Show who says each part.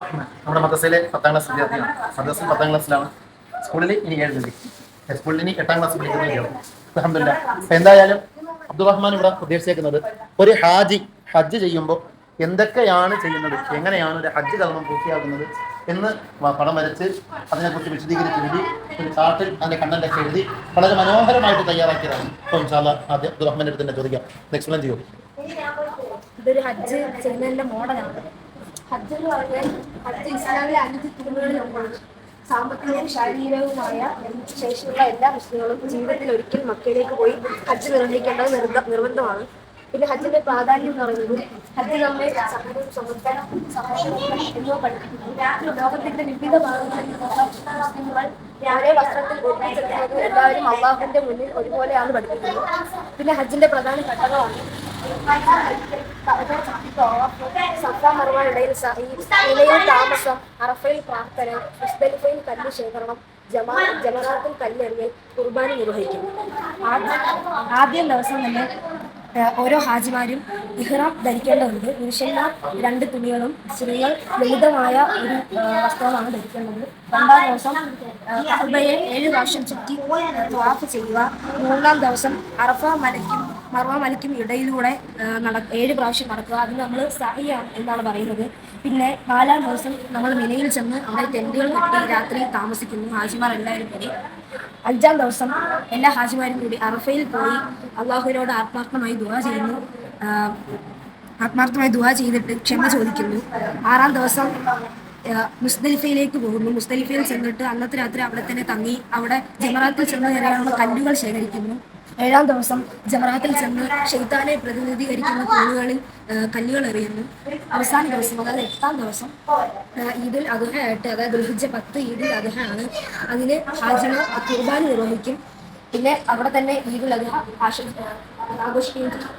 Speaker 1: നമ്മുടെ മദ്രസയിലെ 10ാം ക്ലാസ് വിദ്യാർത്ഥിയാണ്. മദ്രസ 10ാം ക്ലാസ്സിലാണ്. സ്കൂളിൽ ഇനി 7 സ്കൂളിൽ ഇനി 8ാം ക്ലാസ് പഠിക്കുന്നവരാണ്. അൽഹംദുലില്ലാഹ്. എന്തായാലും അബ്ദുറഹ്മാൻ ഇവിടെ ഉദ്ദേശിക്കുന്നത് ഒരു ഹജ്ജ് ചെയ്യുമ്പോൾ എന്തൊക്കെയാണ് ചെയ്യുന്നത്, എങ്ങനെയാണ് ഒരു ഹജ്ജ് കർമ്മം പൂർത്തിയാകുന്നത് എന്ന് പടം വരച്ച് അതിനെക്കുറിച്ച് വിശദീകരിച്ച് എഴുതി ഒരു ചാർട്ടിൽ അതിന്റെ കണ്ടന്റൊക്കെ എഴുതി വളരെ മനോഹരമായിട്ട് തയ്യാറാക്കിയതാണ്. അപ്പോൾ ഇൻഷാ അല്ലാഹ് ആദ്യം അബ്ദുറഹ്മാൻ്റെ അടുത്ത് തന്നെ ചോദിക്കാം. എക്സ്പ്ലെയിൻ ചെയ്യൂ.
Speaker 2: ഇതൊരു ഹജ്ജ് ചെയ്യുന്നതിന്റെ മോഡലാണ്. ഹജ്ജ് എന്ന് പറഞ്ഞാൽ ഹജ്ജ് ഇസ്ലാമിലെ 5 തൂണുകളിൽ ഒന്നാണ്. സാമ്പത്തികവും ശാരീരികവുമായ ശേഷിയുള്ള എല്ലാ മുസ്ലിങ്ങളും ജീവിതത്തിൽ ഒരിക്കൽ മക്കയിലേക്ക് പോയി ഹജ്ജ് നിർവഹിക്കേണ്ടത് നിർബന്ധമാണ്. പിന്നെ ഹജ്ജിന്റെ പ്രാധാന്യം എന്ന് പറയുന്നത് ഹജ്ജ് നമ്മെ സഹനവും സമത്വം എന്നിവ പഠിപ്പിക്കുന്നു. ലോകത്തിന്റെ വിവിധ ഭാഗങ്ങളിൽ മുസ്ലിങ്ങൾ ഒരേ വസ്ത്രത്തിൽ ഒന്നിച്ചെത്തുന്നത് എല്ലാവരും അള്ളാഹുവിന്റെ മുന്നിൽ ഒരുപോലെയാണ് പഠിപ്പിക്കുന്നത്. പിന്നെ ഹജ്ജിന്റെ പ്രധാന ഘട്ടങ്ങളാണ് സഫ മർവ ഇടയിൽ നിലയിൽ താമസം, അറഫയിൽ പ്രാർത്ഥന, മുസ്ദലിഫയിൽ കല്ല് ശേഖരണം, ജമറാത്തിൽ കല്ലെറിയൽ, കുർബാന നിർവഹിക്കുന്നു. ആദ്യം ദിവസം തന്നെ ഓരോ ഹാജിമാരും ഇഹ്റാം ധരിക്കേണ്ടതുണ്ട്. പുരുഷന്മാർ 2 തുണികളും സ്ത്രീകൾ ലളിതമായ ഒരു വസ്ത്രമാണ് ധരിക്കേണ്ടത്. 2ാം ദിവസം കഅബയെ 7 പ്രാവശ്യം ചുറ്റി തവാഫ് ചെയ്യുക. 3ാം ദിവസം അറഫ മലയ്ക്കും മർവ മലയ്ക്കും ഇടയിലൂടെ 7 പ്രാവശ്യം നടക്കുക. അതിന് നമ്മൾ സഅയ് എന്നാണ് പറയുന്നത്. പിന്നെ 4ാം ദിവസം നമ്മൾ മിനയിൽ ചെന്ന് അവിടെ ടെന്റുകൾ കെട്ടി രാത്രി താമസിക്കുന്നു, ഹാജിമാർ എല്ലാവരും കൂടി. 5ാം ദിവസം എല്ലാ ഹാജിമാരും കൂടി അറഫയിൽ പോയി അള്ളാഹുവിനോട് ആത്മാർത്ഥമായി ദുആ ചെയ്തിട്ട് ക്ഷമ ചോദിക്കുന്നു. 6ാം ദിവസം മുസ്ദലിഫയിലേക്ക് പോകുന്നു. മുസ്ദലിഫയിൽ ചെന്നിട്ട് അന്നത്തെ രാത്രി അവിടെ തന്നെ തങ്ങി അവിടെ ജമറാത്തിൽ ചെന്ന് കയറാനുള്ള കല്ലുകൾ ശേഖരിക്കുന്നു. 7ാം ദിവസം ജമറാത്തിൽ ചെന്ന് ഷെയ്ത്താനെ പ്രതിനിധീകരിക്കുന്ന തൂണുകളിൽ കല്ലുകൾ എറിയുന്നു. അവസാന ദിവസം അതായത് 8ാം ദിവസം ഈദുൽ അദ്ഹ ആയിട്ട്, അതായത് ദുൽഹിജ്ജ 10 ഈദുൽ അദ്ഹ ആണ്. അതിന് ഹാജിമാർ കുർബാന നിർവഹിക്കും. പിന്നെ അവിടെ തന്നെ ഈദുൽ അദ്ഹ ആഘോഷിക്കുകയും ചെയ്യും.